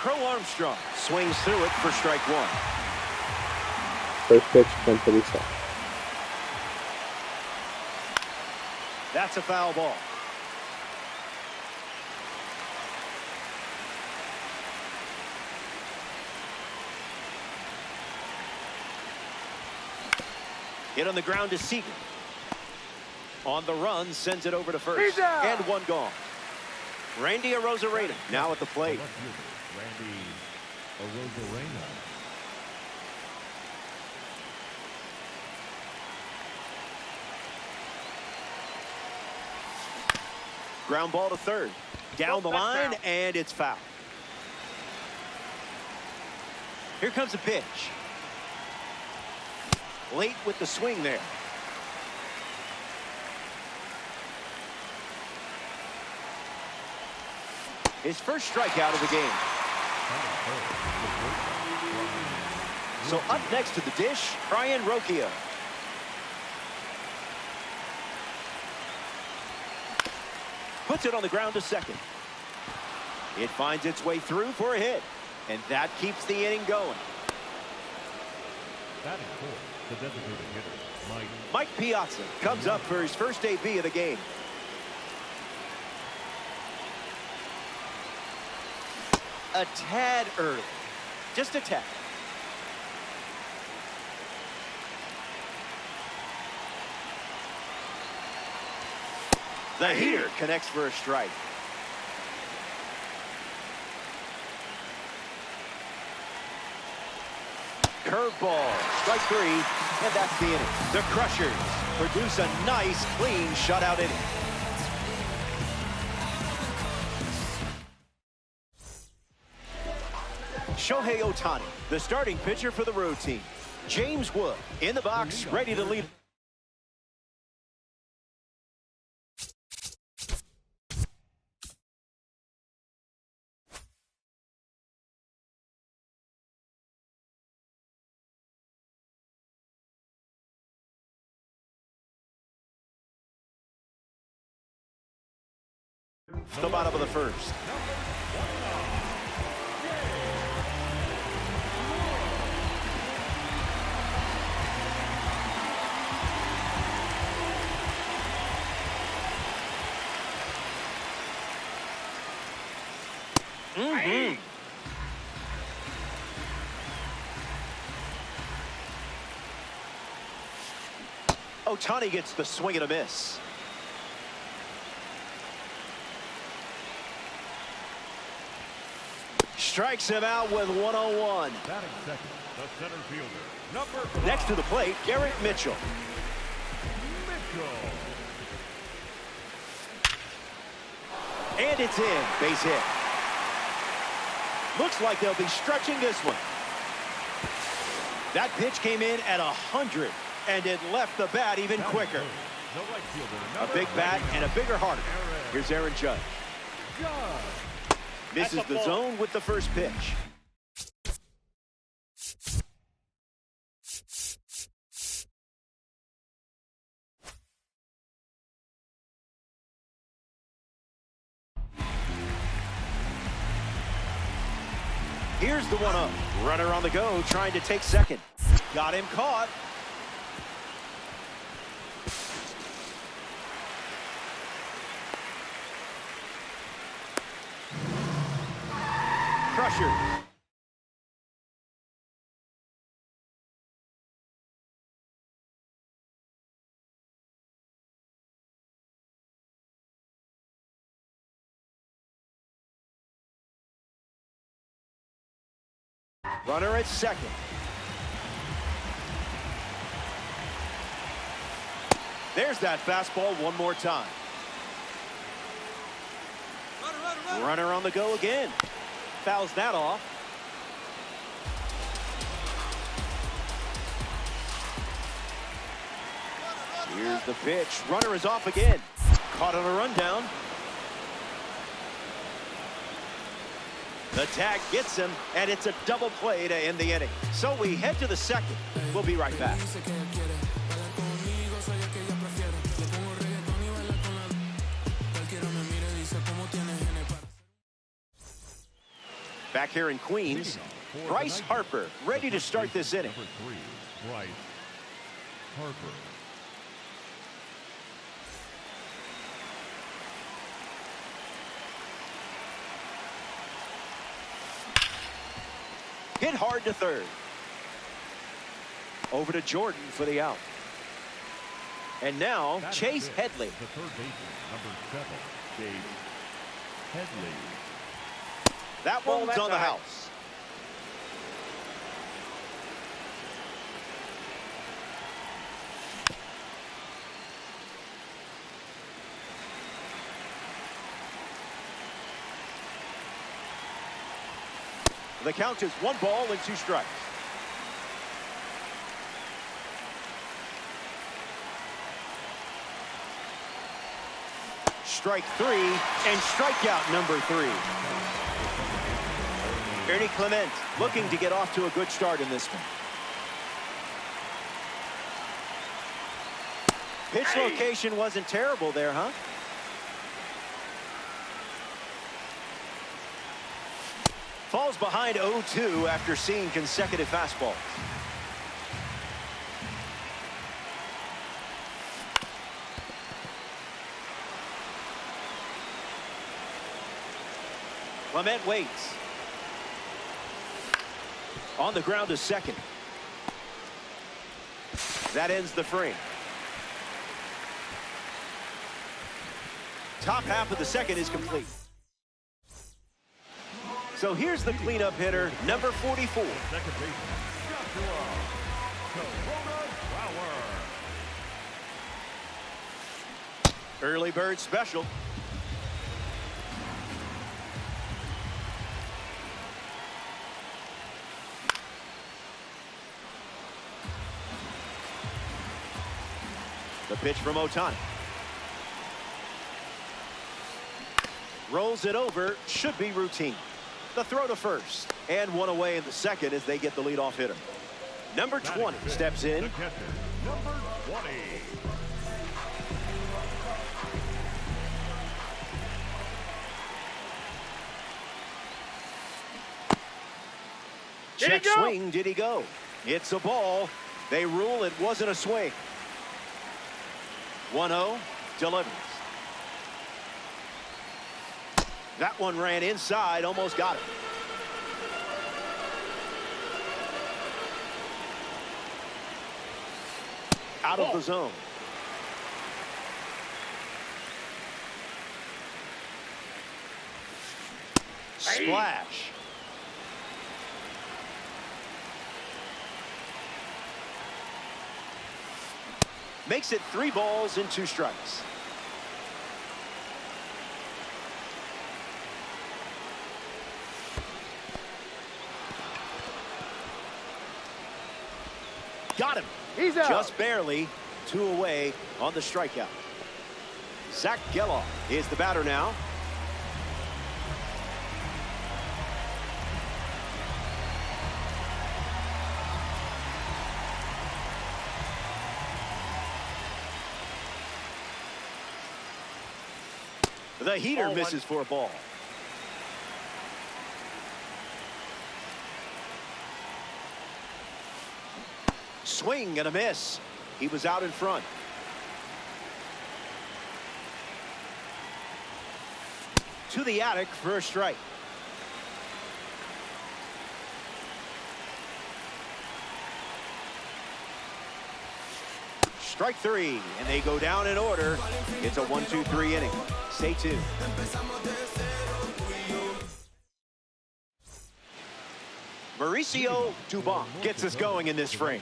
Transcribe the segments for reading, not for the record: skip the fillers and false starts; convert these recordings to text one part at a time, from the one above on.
Crow Armstrong swings through it for strike one. First pitch, 10-37. That's a foul ball. Hit on the ground to Seager. On the run, sends it over to first. And one gone. Randy Arozarena now at the plate. Randy Arozarena. Ground ball to third. Down the line, and it's foul. Here comes a pitch. Late with the swing there. His first strikeout of the game. So up next to the dish, Brian Rocchio. Puts it on the ground to second. It finds its way through for a hit. And that keeps the inning going. Batting fourth, the designated hitter, Mike Piazza comes up for his first AB of the game. A tad early. Just a tad. The heater connects for a strike. Curveball, strike three, and that's the inning. The Crushers produce a nice, clean shutout inning. Shohei Ohtani, the starting pitcher for the road team. James Wood in the box, ready to lead. The bottom of the first. Ohtani gets the swing and a miss. Strikes him out with 101. Batting second, the center fielder, number 5. Next to the plate, Garrett Mitchell. And it's in. Base hit. Looks like they'll be stretching this one. That pitch came in at 100, and it left the bat even quicker. A big bat and a bigger heart. Here's Aaron Judge. Misses the zone with the first pitch. Here's the 1-0. Runner on the go, trying to take second. Got him caught. Crusher. Runner at second. There's that fastball one more time. Runner on the go again. Fouls that off. Here's the pitch. Runner is off again. Caught on a rundown. The tag gets him, and it's a double play to end the inning. So we head to the second. We'll be right back. Back here in Queens, Bryce Harper ready to start this inning. Number 3, Bryce Harper. Hit hard to third. Over to Jordan for the out. And now Chase Headley. The third baseman, number 7, Chase Headley. That one's on the house. The count is 1 ball and 2 strikes. Strike 3 and strikeout number 3. Ernie Clement looking to get off to a good start in this one. Pitch location wasn't terrible there, huh? Falls behind 0-2 after seeing consecutive fastballs. Clement waits. On the ground to second. That ends the frame. Top half of the second is complete. So here's the cleanup hitter, number 44. Second baseman, Joshua Flower. Early bird special. The pitch from Ohtani. Rolls it over, should be routine. The throw to first, and 1 away in the second as they get the leadoff hitter. Number 20 steps in. The catcher, number 20. Check swing, did he go? It's a ball. They rule it wasn't a swing. 1-0, delivers. That one ran inside, almost got it. Out of the zone. Splash. Makes it 3 balls and 2 strikes. Got him. He's out. Just barely. 2 away on the strikeout. Zach Geloff is the batter now. The heater misses for a ball. Swing and a miss. He was out in front. To the attic for a strike. Strike 3, and they go down in order. It's a 1-2-3 inning. Stay tuned. Mauricio Dubon gets us going in this frame.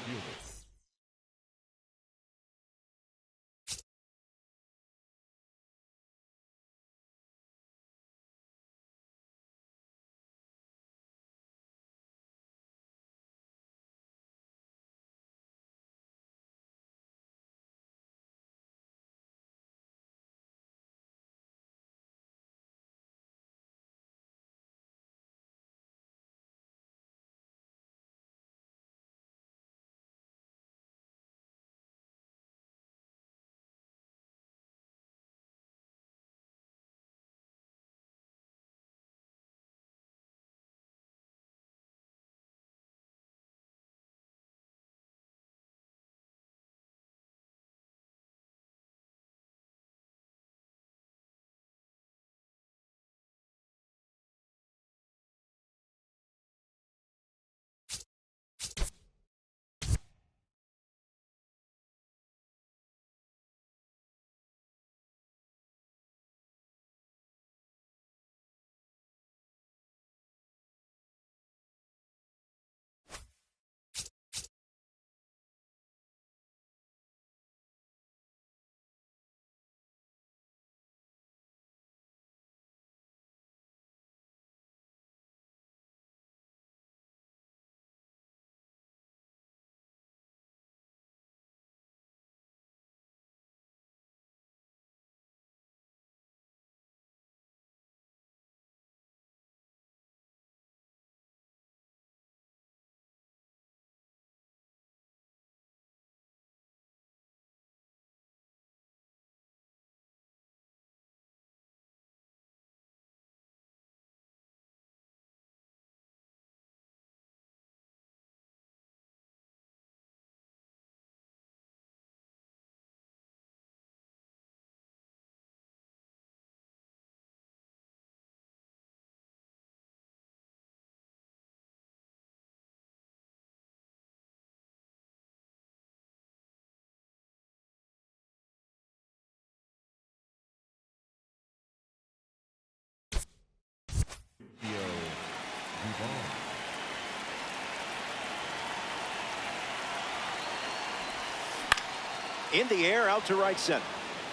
In the air, out to right center.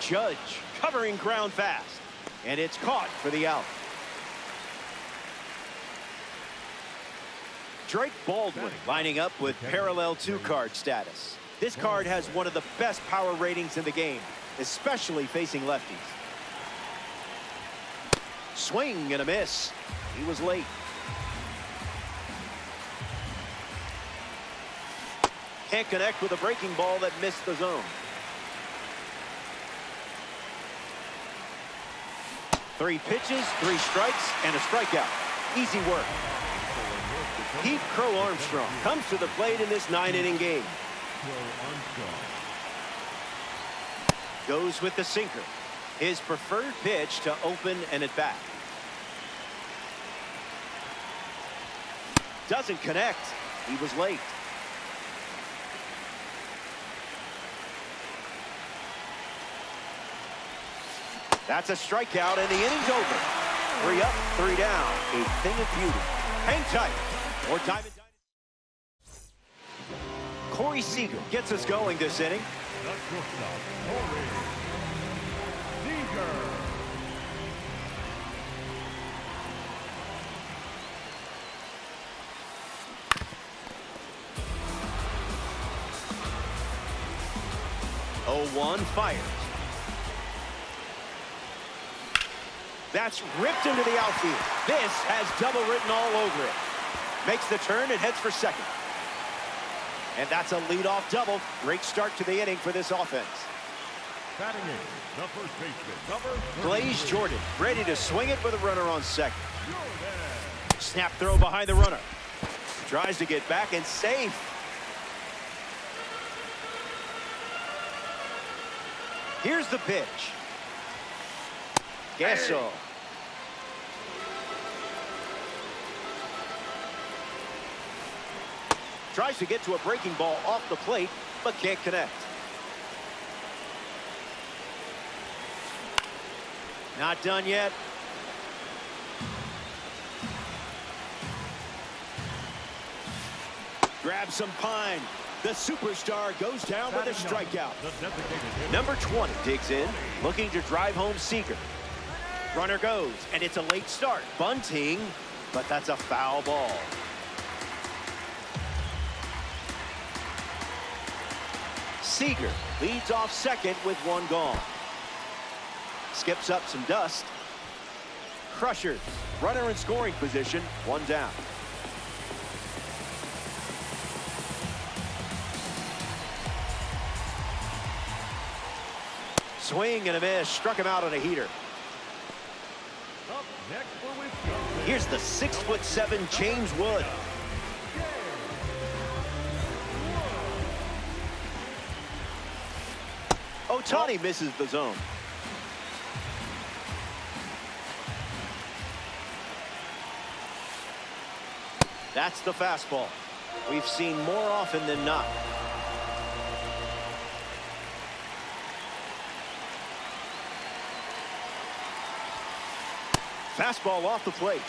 Judge covering ground fast. And it's caught for the out. Drake Baldwin lining up with parallel 2-card status. This card has one of the best power ratings in the game, especially facing lefties. Swing and a miss. He was late. Can't connect with a breaking ball that missed the zone. 3 pitches, 3 strikes, and a strikeout. Easy work. Pete Crow Armstrong comes to the plate in this 9-inning game. Goes with the sinker. His preferred pitch to open an at-bat. Doesn't connect. He was late. That's a strikeout, and the inning's over. 3 up, 3 down. A thing of beauty. Hang tight. More Diamond Dynasty. Corey Seager gets us going this inning. The shortstop, Corey Seager. Oh, 1 fires. That's ripped into the outfield. This has double written all over it. Makes the turn and heads for second. And that's a leadoff double. Great start to the inning for this offense. Batting in, the first baseman, number Blaze 33. Jordan ready to swing it with a runner on second. Jordan. Snap throw behind the runner. Tries to get back and safe. Here's the pitch. Gasso. Tries to get to a breaking ball off the plate, but can't connect. Not done yet. Grabs some pine. The superstar goes down with a strikeout. The designated hitter. Number 20 digs in, looking to drive home Seager. Runner goes, and it's a late start. Bunting, but that's a foul ball. Seager leads off second with 1 gone. Skips up some dust. Crushers, runner in scoring position, 1 down. Swing and a miss, struck him out on a heater. Up next for Wisconsin. Here's the 6'7" James Wood. Ohtani misses the zone. That's the fastball. We've seen more often than not. Fastball off the plate.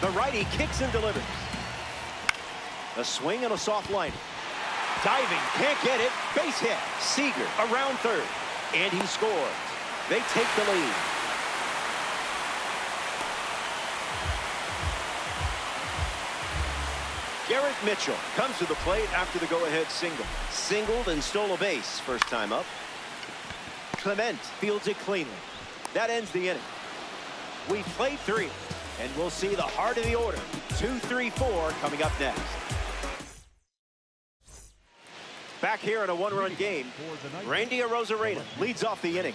The righty kicks and delivers. A swing and a soft line. Diving, can't get it. Base hit. Seager around third. And he scores. They take the lead. Garrett Mitchell comes to the plate after the go-ahead single. Singled and stole a base first time up. Clement fields it cleanly. That ends the inning. We've played 3, and we'll see the heart of the order. 2, 3, 4 coming up next. Back here in a one-run game, Randy Arozarena leads off the inning.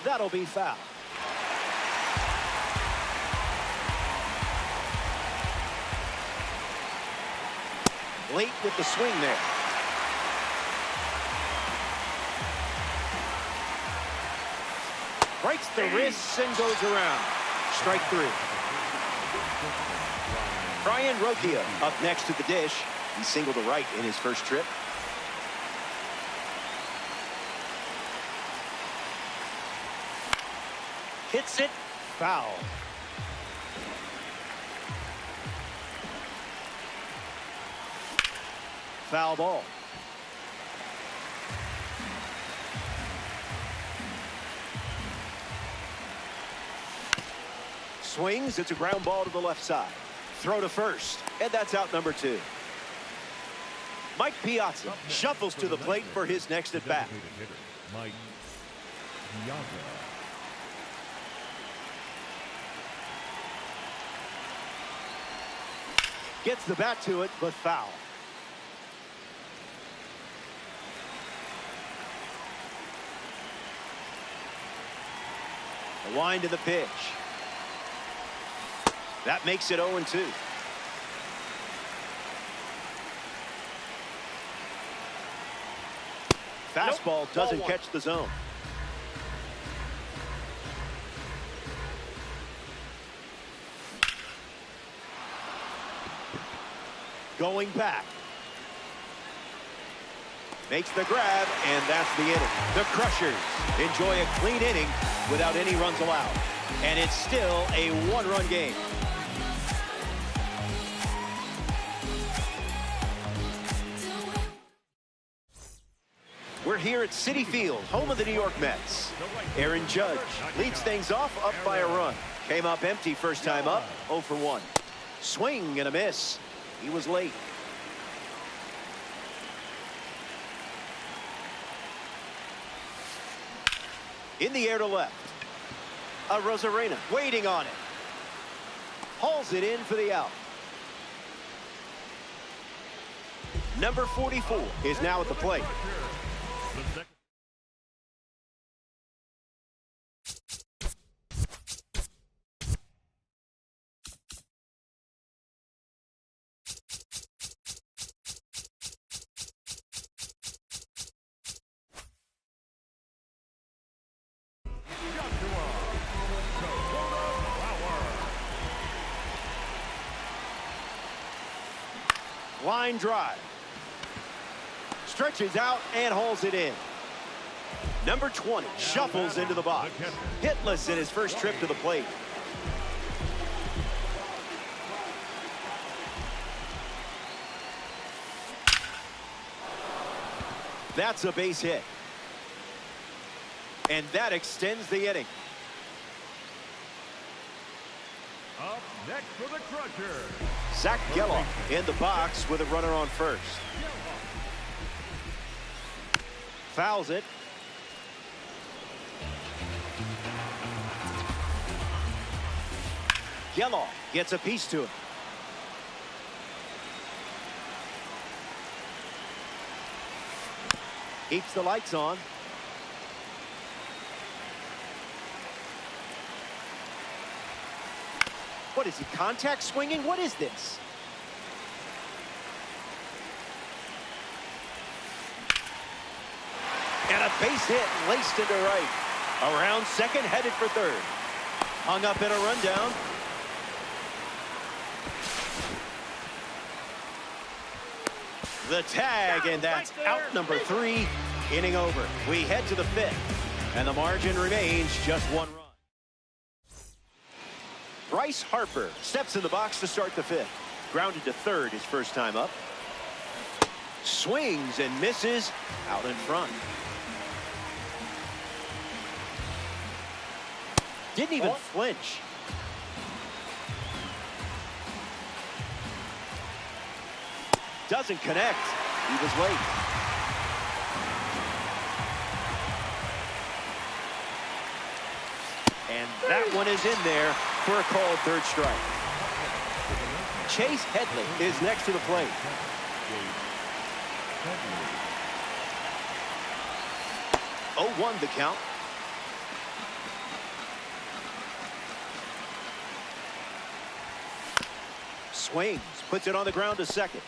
That'll be foul. Late with the swing there. Breaks the wrists and goes around. Strike 3. Brian Rokia up next to the dish. He singled to right in his first trip. Hits it. Foul. Foul ball. Swings. It's a ground ball to the left side. Throw to first. And that's out number 2. Mike Piazza shuffles to the plate for his next at bat. Mike Piazza. Gets the bat to it, but foul. The wind to the pitch. That makes it 0-2. Fastball doesn't catch the zone. Going back. Makes the grab, and that's the inning. The Crushers enjoy a clean inning without any runs allowed. And it's still a one-run game. We're here at Citi Field, home of the New York Mets. Aaron Judge leads things off up by a run. Came up empty first time up, 0 for 1. Swing and a miss. He was late. In the air to left. Arozarena waiting on it. Hauls it in for the out. Number 44 is now at the plate. Line drive. Stretches out and hauls it in. Number 20 shuffles into the box. Hitless in his first trip to the plate. That's a base hit. And that extends the inning. Up next for the Crushers. Zach Geloff in the box with a runner on first. Fouls it. Geloff gets a piece to it. Keeps the lights on. What is he, contact swinging? What is this? And a base hit laced into right. Around second, headed for third. Hung up in a rundown. The tag, and that's out number 3. Inning over. We head to the fifth, and the margin remains just 1 run. Bryce Harper steps in the box to start the fifth. Grounded to third his first time up. Swings and misses out in front. Didn't even flinch. Doesn't connect. He was late. And that one is in there for a called third strike. Chase Headley is next to the plate. 0-1 the count. Swings, puts it on the ground to second.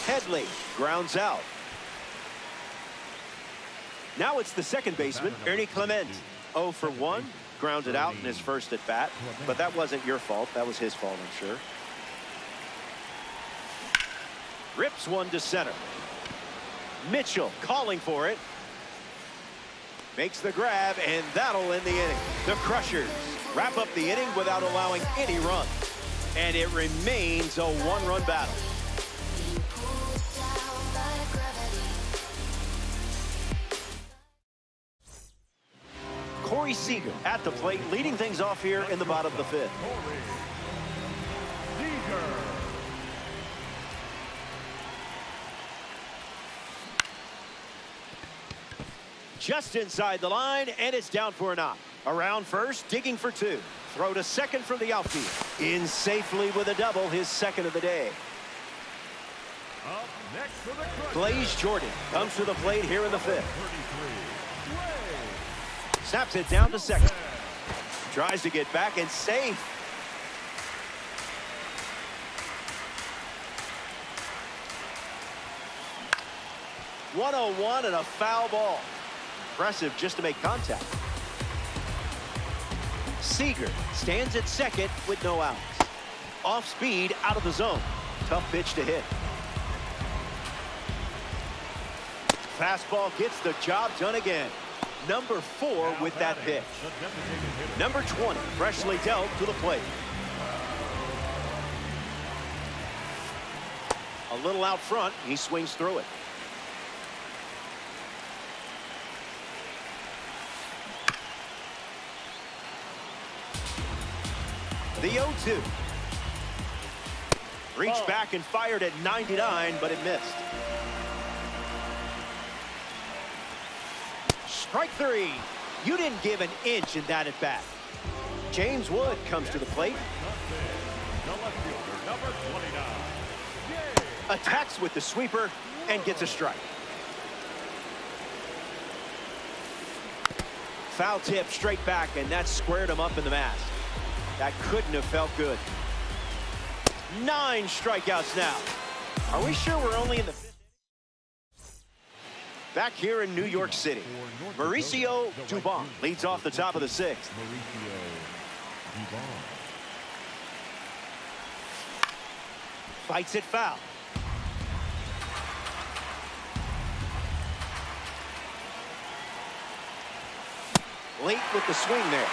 Headley grounds out. Now it's the second baseman, Ernie Clement. 0 for 1, grounded out in his first at bat, but that wasn't your fault. That was his fault, I'm sure. Rips one to center. Mitchell calling for it. Makes the grab, and that'll end the inning. The Crushers wrap up the inning without allowing any runs, and it remains a 1-run battle. Corey Seager at the plate, leading things off here in the bottom of the fifth. Just inside the line, and it's down for a knock. Around first, digging for 2. Throw to second from the outfield. In safely with a double, his second of the day. Up next for the Blaze Jordan comes to the plate here in the fifth. Snaps it down to second. Tries to get back and safe. .101 and a foul ball. Impressive just to make contact. Seager stands at second with no outs. Off speed, out of the zone. Tough pitch to hit. Fastball gets the job done again. Number 4 with that pitch. Number 20 freshly dealt to the plate. A little out front, he swings through it. The 0-2. Reached back and fired at 99, but it missed. Strike 3. You didn't give an inch in that at bat. James Wood comes to the plate. Attacks with the sweeper and gets a strike. Foul tip straight back, and that squared him up in the mask. That couldn't have felt good. 9 strikeouts now. Are we sure we're only in the 5th? Back here in New York City, Mauricio Dubon leads off the top of the 6th. Fights it foul. Late with the swing there.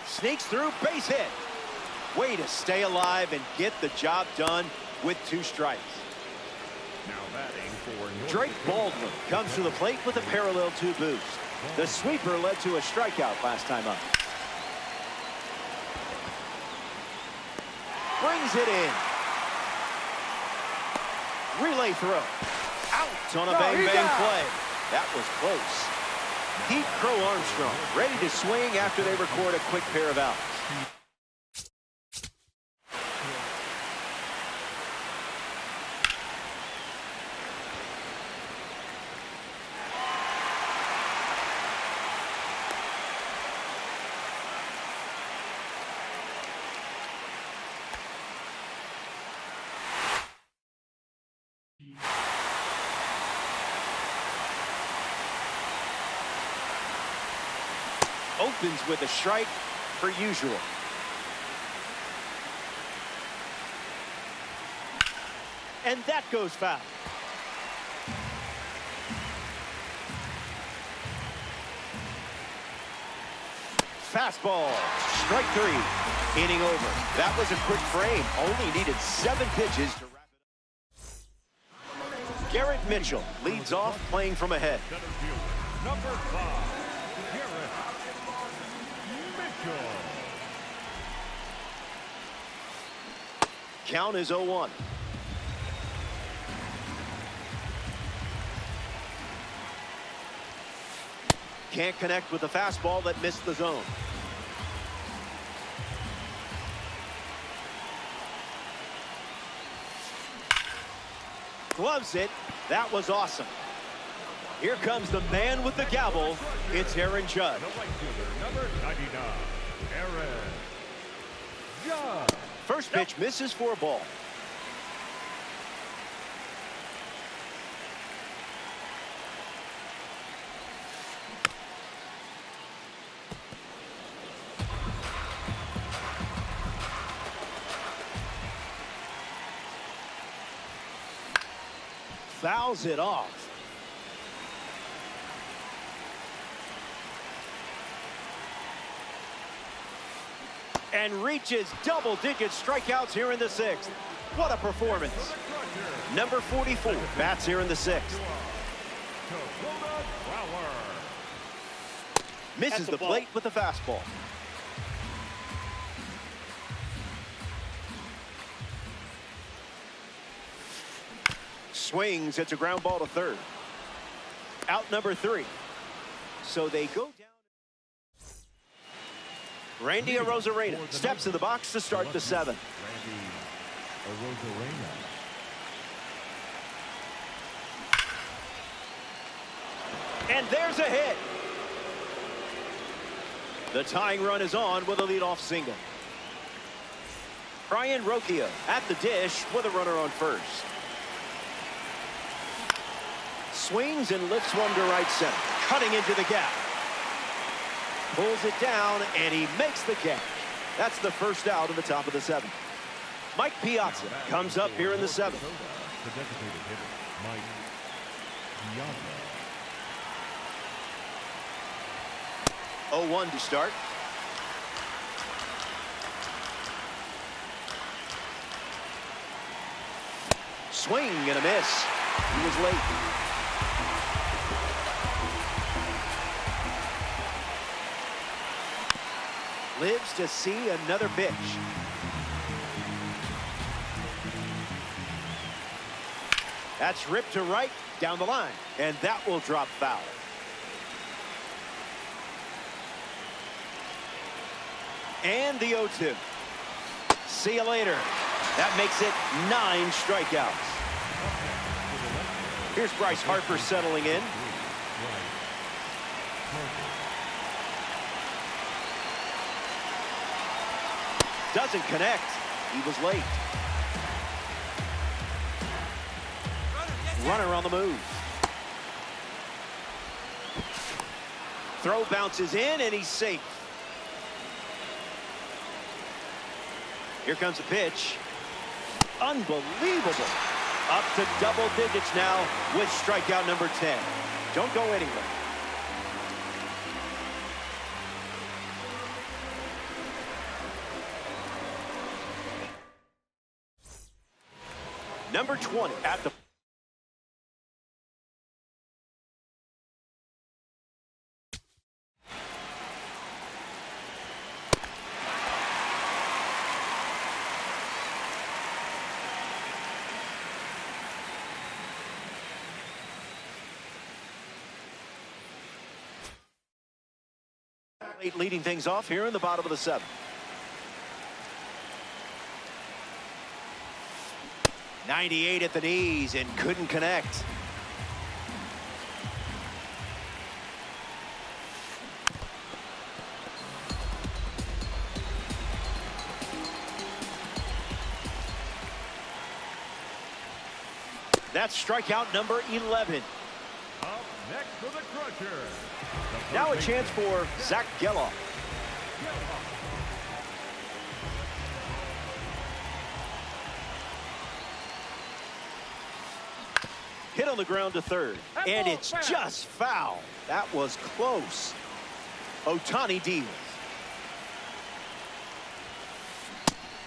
Sneaks through, base hit. Way to stay alive and get the job done with 2 strikes. Now batting for Drake Baldwin comes to the plate with a parallel 2 boost. The sweeper led to a strikeout last time up. Brings it in. Relay throw. Out on a bang-bang play. That was close. Pete Crow Armstrong ready to swing after they record a quick pair of outs. Opens with a strike per usual. and that goes foul. Fastball, strike three, inning over. That was a quick frame, only needed 7 pitches to wrap it up. Garrett Mitchell leads off playing from ahead. Center fielder, number 5, Garrett Mitchell. Count is 0-1. Can't connect with the fastball that missed the zone. Gloves it. That was awesome. Here comes the man with the gavel. It's Aaron Judge. The right fielder, number 99, Aaron Judge. First pitch misses for a ball. Fouls it off. And reaches double-digit strikeouts here in the 6th. What a performance. Number 44 bats here in the 6th. Misses the plate with the fastball. Swings. It's a ground ball to third. Out number 3. So they go down. Randy Arozarena steps in the box to start the 7th. Randy Arozarena. And there's a hit. The tying run is on with a leadoff single. Brian Rocchio at the dish with a runner on first. Swings and lifts one to right center, cutting into the gap. Pulls it down, and he makes the catch. That's the first out in the top of the 7th. Mike Piazza comes up here in the 7th. The designated hitter, Mike Piazza. 0-1 to start. Swing and a miss. He was late. Lives to see another pitch. That's ripped to right down the line, and that will drop foul. And the 0-2. See you later. That makes it 9 strikeouts. Here's Bryce Harper settling in. Doesn't connect. He was late. Runner on the move. Throw bounces in, and he's safe. Here comes a pitch. Unbelievable. Up to double digits now with strikeout number 10. Don't go anywhere. Number 20 at the leading things off here in the bottom of the 7th. .98 at the knees and couldn't connect. That's strikeout number 11. Up next for the Crusher. Now a chance for Zach Geloff. Hit on the ground to third. And it's just foul. That was close. Ohtani deals.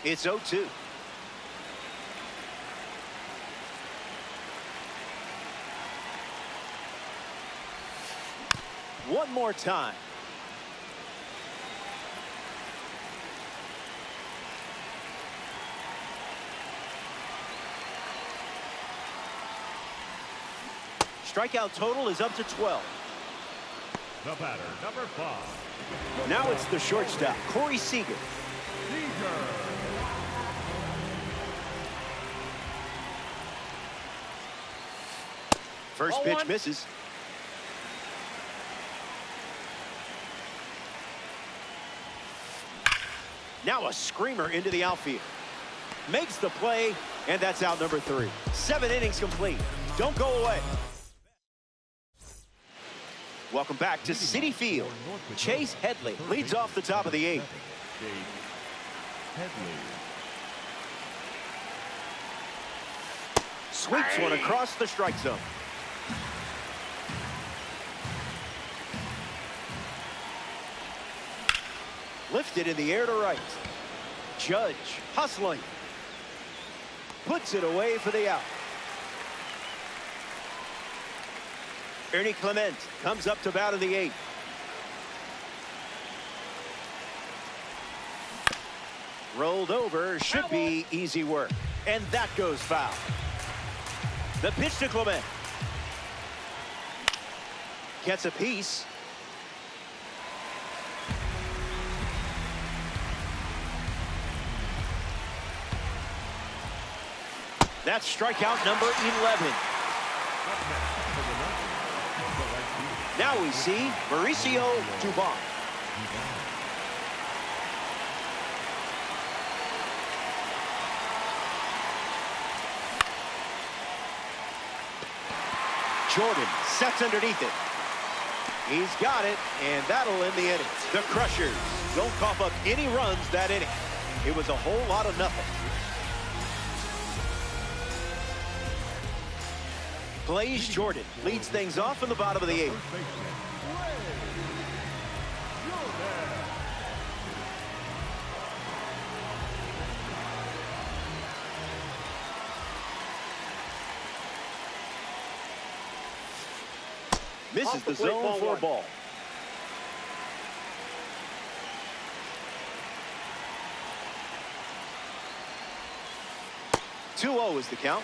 It's 0-2. One more time. Strikeout total is up to 12. The batter, number 5. Now it's the shortstop, Corey Seager. First pitch misses. Now a screamer into the outfield. Makes the play, and that's out number 3. 7 innings complete. Don't go away. Welcome back to Citi Field. Chase Headley leads off the top of the 8th. Sweeps one across the strike zone. Lifted in the air to right. Judge hustling. Puts it away for the out. Ernie Clement comes up to bat in the 8th. Rolled over, should be easy work. And that goes foul. The pitch to Clement. Gets a piece. That's strikeout number 11. Now we see Mauricio Dubon. Jordan sets underneath it. He's got it, and that'll end the inning. The Crushers don't cough up any runs that inning. It was a whole lot of nothing. Blaze Jordan leads things off in the bottom of the 8th. Misses the zone for a ball. "2-0 is the count.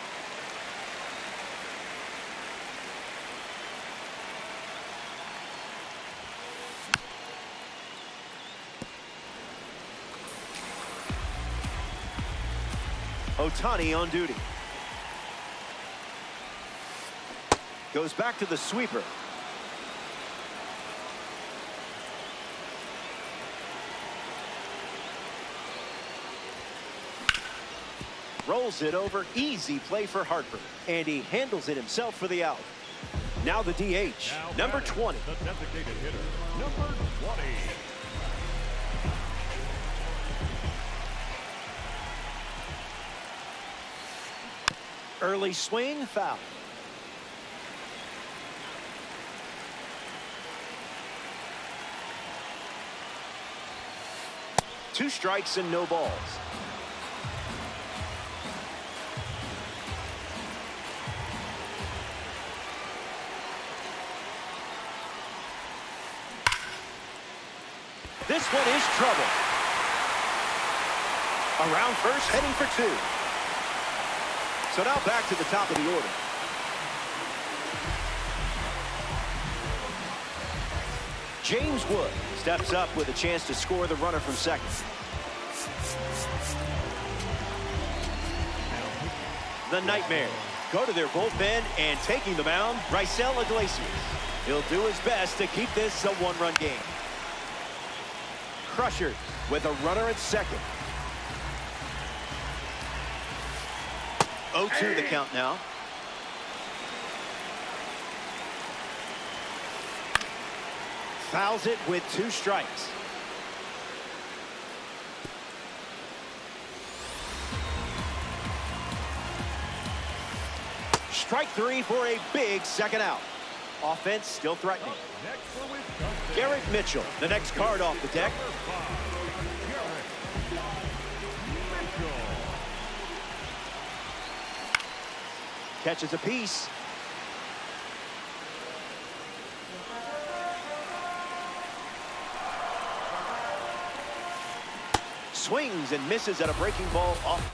Ohtani on duty. Goes back to the sweeper. Rolls it over. Easy play for Harper. And he handles it himself for the out. Now the DH, number 20. The designated hitter, number 20. Early swing, foul. Two strikes and no balls. This one is trouble. Around first, heading for 2. So now back to the top of the order. James Wood steps up with a chance to score the runner from second. The Nightmare go to their bullpen, and taking the mound, Raisel Iglesias. He'll do his best to keep this a one-run game. Crushers with a runner at second. 0-2 the count now. Fouls it with 2 strikes. Strike three for a big second out. Offense still threatening. Garrett Mitchell, the next card off the deck. Catches a piece. Swings and misses at a breaking ball off.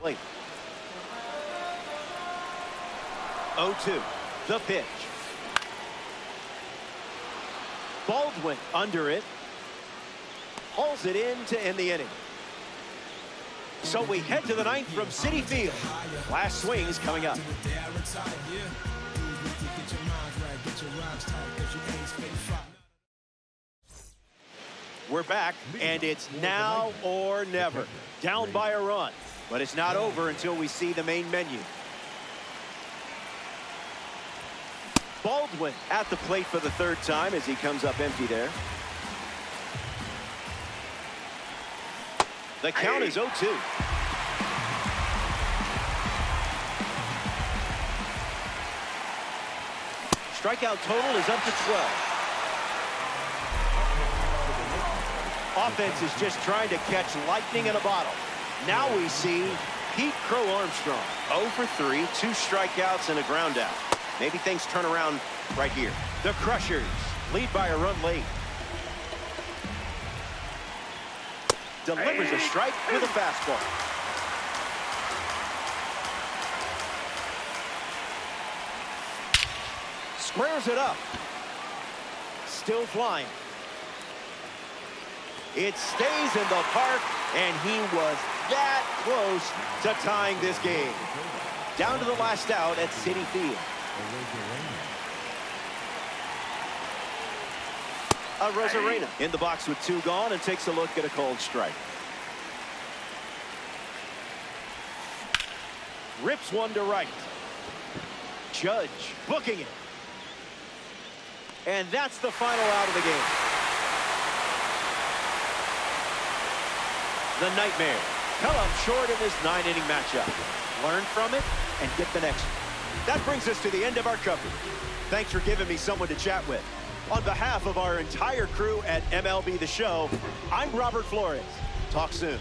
Late. 0-2. The pitch. Baldwin under it. Hauls it in to end the inning. So we head to the ninth from Citi Field. Last swings coming up. We're back, and it's now or never. Down by a run, but it's not over until we see the main menu. Baldwin at the plate for the third time as he comes up empty there. The count is 0-2. Strikeout total is up to 12. Offense is just trying to catch lightning in a bottle. Now we see Pete Crow Armstrong. 0 for 3, 2 strikeouts and a ground out. Maybe things turn around right here. The Crushers lead by a run late. Delivers a strike with a fastball. Squares it up. Still flying. It stays in the park, and he was that close to tying this game. Down to the last out at Citi Field. Rosarena in the box with 2 gone and takes a look at a cold strike. Rips one to right. Judge booking it. And that's the final out of the game. The Nightmare come up short in this 9-inning matchup. Learn from it and get the next one. That brings us to the end of our coverage. Thanks for giving me someone to chat with. On behalf of our entire crew at MLB The Show, I'm Robert Flores. Talk soon.